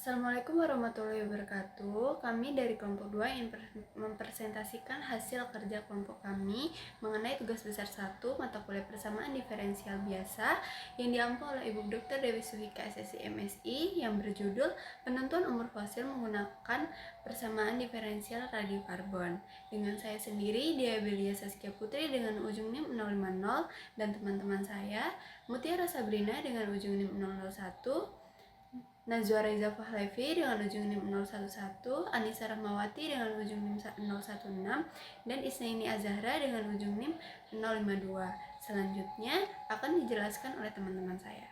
Assalamualaikum warahmatullahi wabarakatuh. Kami dari kelompok 2 ingin mempresentasikan hasil kerja kelompok kami mengenai tugas besar 1 mata kuliah persamaan diferensial biasa yang diampu oleh Ibu Dr. Dewi Suhika SSI MSI yang berjudul Penentuan Umur Fosil Menggunakan Persamaan Diferensial Radiokarbon. Dengan saya sendiri, Dia Belia Saskia Putri dengan ujung NIM 050 dan teman-teman saya, Mutiara Sabrina dengan ujung NIM 001, Najwa Reza Fahlevi dengan ujung NIM 011, Anissa Rahmawati dengan ujung NIM 016, dan Isnaini Azahra dengan ujung NIM 052. Selanjutnya akan dijelaskan oleh teman-teman saya.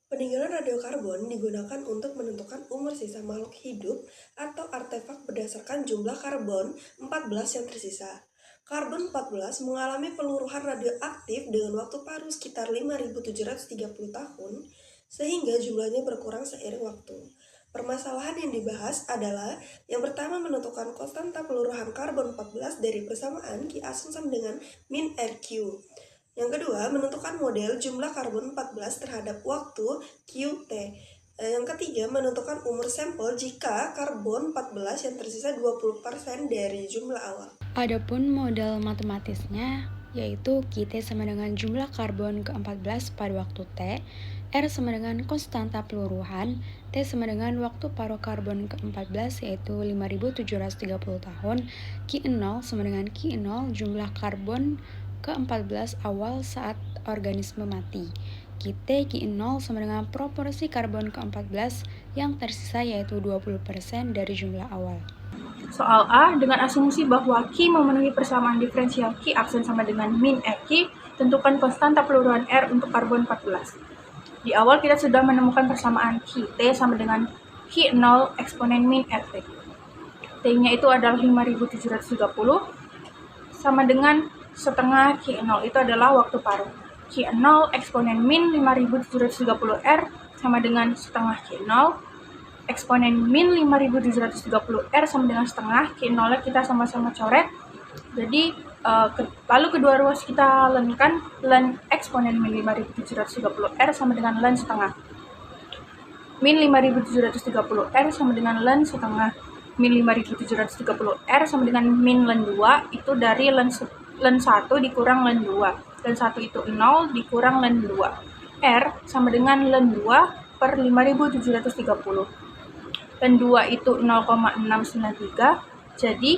Peninggalan radiokarbon digunakan untuk menentukan umur sisa makhluk hidup atau artefak berdasarkan jumlah karbon 14 yang tersisa. Karbon 14 mengalami peluruhan radioaktif dengan waktu paruh sekitar 5.730 tahun, sehingga jumlahnya berkurang seiring waktu. Permasalahan yang dibahas adalah yang pertama menentukan konstanta peluruhan karbon 14 dari persamaan Ki Asen sama dengan min RQ. Yang kedua, menentukan model jumlah karbon 14 terhadap waktu QT. Yang ketiga, menentukan umur sampel jika karbon 14 yang tersisa 20% dari jumlah awal. Adapun model matematisnya yaitu QT sama dengan jumlah karbon ke-14 pada waktu T, R sama dengan konstanta peluruhan, T sama dengan waktu paruh karbon ke-14 yaitu 5.730 tahun, Q0 sama dengan Q0 jumlah karbon ke-14 awal saat organisme mati. QT Q0 sama dengan proporsi karbon ke-14 yang tersisa yaitu 20% dari jumlah awal. Soal A, dengan asumsi bahwa Q memenuhi persamaan diferensial Q aksen sama dengan min RQ, tentukan konstanta peluruhan R untuk karbon 14. Di awal kita sudah menemukan persamaan Q, T sama dengan Q0 eksponen min RT. T-nya itu adalah 5.730, sama dengan setengah Q0, itu adalah waktu paruh. Q0 eksponen min 5.730 R sama dengan setengah Q0, eksponen min 5.730 R sama dengan setengah, Q0 kita sama-sama coret. Jadi lalu kedua ruas kita lenkan, len eksponen min 5.730 R sama dengan len setengah. Min 5.730 R sama dengan len setengah. Min 5.730 R sama dengan min len 2, itu dari len 1 dikurang len 2. Len 1 itu 0 dikurang len 2. R sama dengan len 2 per 5.730. Len 2 itu 0,693, jadi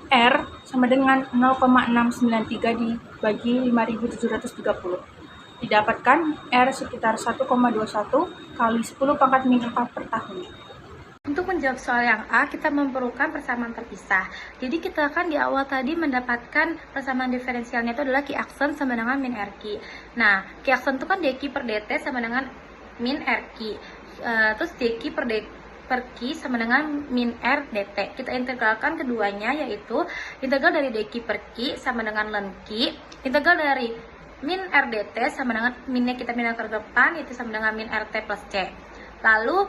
R sama dengan 0,693 dibagi 5.730. Didapatkan R sekitar 1,21 kali 10 pangkat min 4 per tahun. Untuk menjawab soal yang A, kita memerlukan persamaan terpisah. Jadi kita kan di awal tadi mendapatkan persamaan diferensialnya itu adalah Q aksen sama dengan min RQ. Nah, Q aksen itu kan dq per dt sama dengan min RQ. Terus dq per Q sama dengan min R dt. Kita integralkan keduanya, yaitu integral dari dq per Q sama dengan len Q, integral dari min R dt sama dengan minnya kita pindah ke depan, yaitu sama dengan min RT plus C. Lalu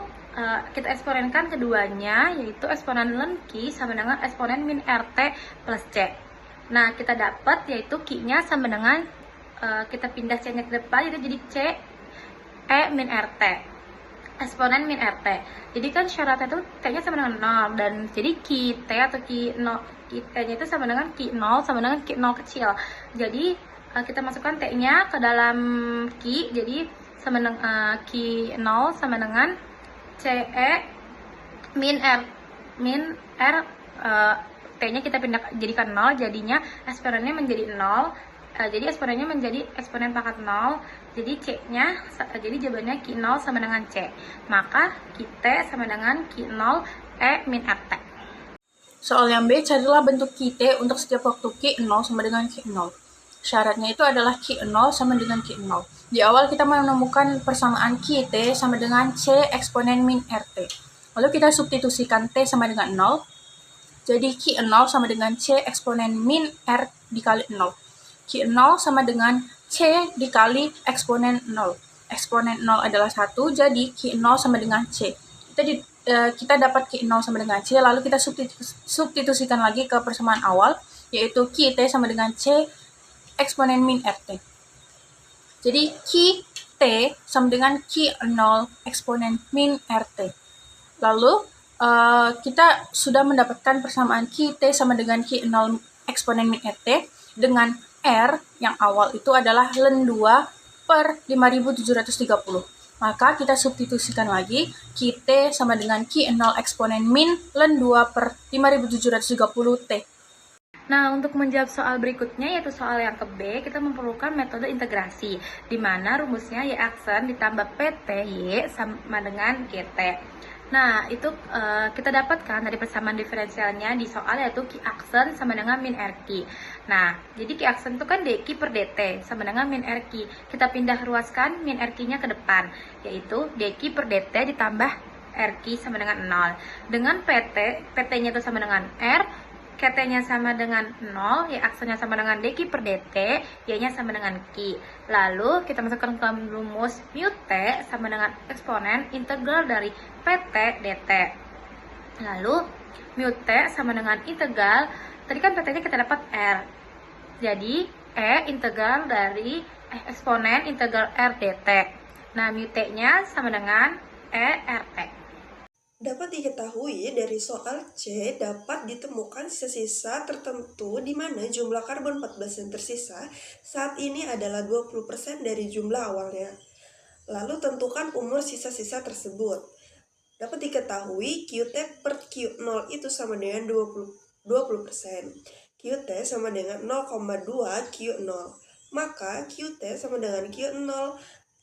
kita eksponenkan keduanya, yaitu eksponen len Q sama dengan eksponen min RT plus C. Nah, kita dapat yaitu Q-nya sama dengan kita pindah C-nya ke depan, itu jadi C E min RT. Eksponen min RT. Jadi kan syaratnya itu T-nya sama dengan 0, dan jadi Q T atau Q0, T-nya itu sama dengan Q0 sama dengan Q0 kecil. Jadi kita masukkan T-nya ke dalam Q, jadi sama dengan Q0 sama dengan CE min R T-nya kita pindah jadikan 0, jadinya eksponennya menjadi 0. Jadi eksponennya menjadi eksponen pangkat 0. Jadi C-nya, jadi jawabannya Q0 sama dengan C. Maka Q-T sama dengan Q0 E min RT. Soal yang B, carilah bentuk Q-T untuk setiap waktu Q0 sama dengan Q0. Syaratnya itu adalah Q0 sama dengan Q0. Di awal kita menemukan persamaan Q-T sama dengan C eksponen min RT. Lalu kita substitusikan T sama dengan 0. Jadi Q0 sama dengan C eksponen min R dikali 0. Q0 sama dengan C dikali eksponen 0. Eksponen 0 adalah 1, jadi Q0 sama dengan C. Kita dapat Q0 sama dengan C, lalu kita substitusikan lagi ke persamaan awal, yaitu Q-T sama dengan C eksponen min RT. Jadi Q T sama dengan Q0 eksponen min RT. Lalu, kita sudah mendapatkan persamaan QT sama dengan Q0 eksponen min RT dengan R yang awal itu adalah ln 2 per 5730. Maka kita substitusikan lagi, QT sama dengan Q0 eksponen min ln 2 per 5730 T. Nah, untuk menjawab soal berikutnya, yaitu soal yang ke B, kita memerlukan metode integrasi, di mana rumusnya Y aksen ditambah PT Y sama dengan GT. Nah, itu kita dapatkan dari persamaan diferensialnya di soal, yaitu Q aksen sama dengan min RQ. Nah, jadi Q aksen itu kan DQ per DT sama dengan min RQ. Kita pindah ruaskan min RQ-nya ke depan, yaitu DQ per DT ditambah RQ sama dengan 0. Dengan PT-nya itu sama dengan R, KT-nya sama dengan 0, Y aksennya sama dengan DQ per DT, Y-nya sama dengan Q. Lalu kita masukkan ke rumus mu T sama dengan eksponen integral dari PT DT. Lalu mu T sama dengan integral, tadi kan PT-nya kita dapat R. Jadi E integral dari eksponen integral R DT. Nah, mu T-nya sama dengan E RT. Dapat diketahui dari soal C dapat ditemukan sisa-sisa tertentu di mana jumlah karbon 14 yang tersisa saat ini adalah 20% dari jumlah awalnya. Lalu tentukan umur sisa-sisa tersebut. Dapat diketahui QT per Q0 itu sama dengan 20%. QT sama dengan 0,2 Q0. Maka QT sama dengan Q0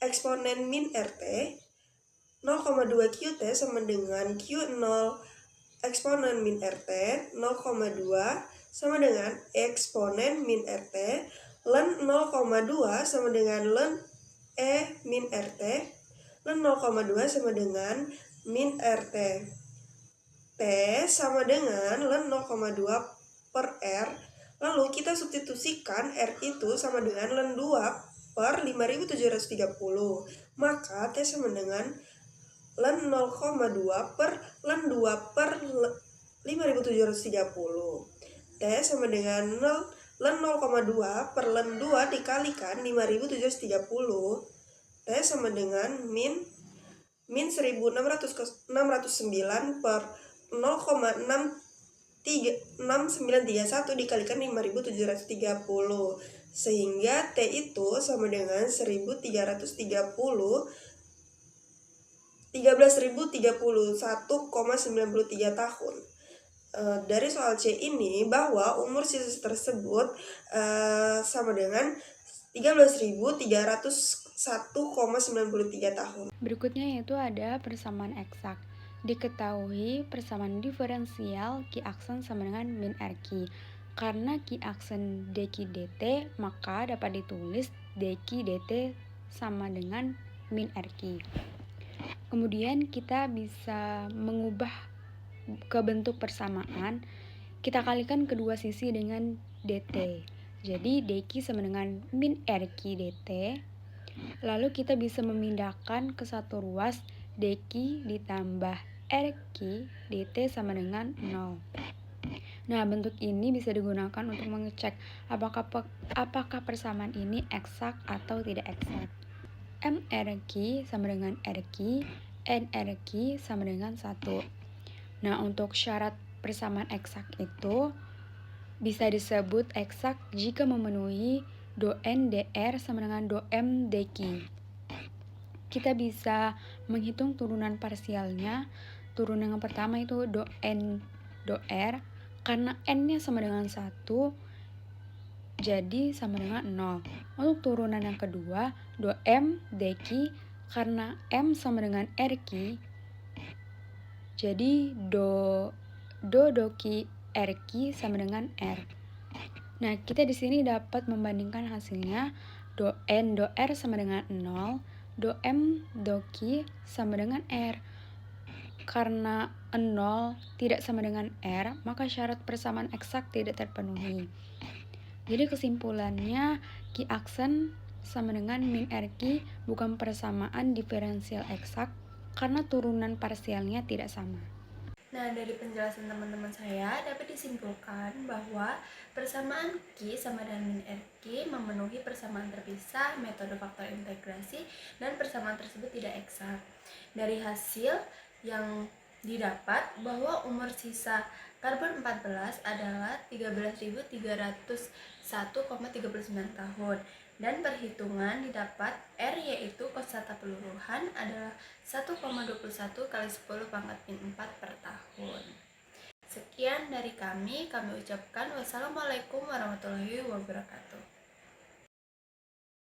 eksponen min RT 0,2 QT sama dengan Q0 eksponen min RT 0,2 sama dengan eksponen min RT ln 0,2 sama dengan ln E min RT ln 0,2 sama dengan min RT. T sama dengan ln 0,2 per R. Lalu kita substitusikan R itu sama dengan ln 2 per 5730. Maka T sama dengan ln 0,2 per ln 2 per 5730. T sama dengan ln 0,2 per ln 2 dikalikan 5730. T sama dengan min 1609 per 0,6931 dikalikan 5730. Sehingga T itu sama dengan 13.031,93 tahun. Dari soal C ini bahwa umur sisa tersebut sama dengan 13.301,93 tahun. Berikutnya yaitu ada persamaan eksak. Diketahui persamaan diferensial Q aksen sama dengan min RQ. Karena Q aksen DQ DT, maka dapat ditulis DQ DT sama dengan min RQ. Kemudian kita bisa mengubah ke bentuk persamaan. Kita kalikan kedua sisi dengan DT. Jadi DQ sama dengan min RQ DT. Lalu kita bisa memindahkan ke satu ruas DQ ditambah RQ DT sama dengan 0. Nah, bentuk ini bisa digunakan untuk mengecek apakah persamaan ini eksak atau tidak eksak. MRQ sama dengan RQ, NRQ sama dengan 1. Nah, untuk syarat persamaan eksak itu bisa disebut eksak jika memenuhi do N dr sama dengan do M dq. Kita bisa menghitung turunan parsialnya. Turunan yang pertama itu do N do R, karena N-nya sama dengan 1, jadi sama dengan 0. Untuk turunan yang kedua, do M dq, karena M sama dengan RQ, jadi do q RQ sama dengan R. Nah, kita di sini dapat membandingkan hasilnya. Do N do R sama dengan 0, do M do Q sama dengan R. Karena 0 tidak sama dengan R, maka syarat persamaan eksak tidak terpenuhi. Jadi kesimpulannya Q aksen sama dengan min RQ bukan persamaan diferensial eksak karena turunan parsialnya tidak sama. Nah, dari penjelasan teman-teman saya dapat disimpulkan bahwa persamaan Q sama dengan min RQ memenuhi persamaan terpisah, metode faktor integrasi, dan persamaan tersebut tidak eksak. Dari hasil yang didapat bahwa umur sisa karbon 14 adalah 13.301,39 tahun. Dan perhitungan didapat R yaitu konstanta peluruhan adalah 1,21 kali 10 pangkat min 4 per tahun. Sekian dari kami ucapkan wassalamualaikum warahmatullahi wabarakatuh.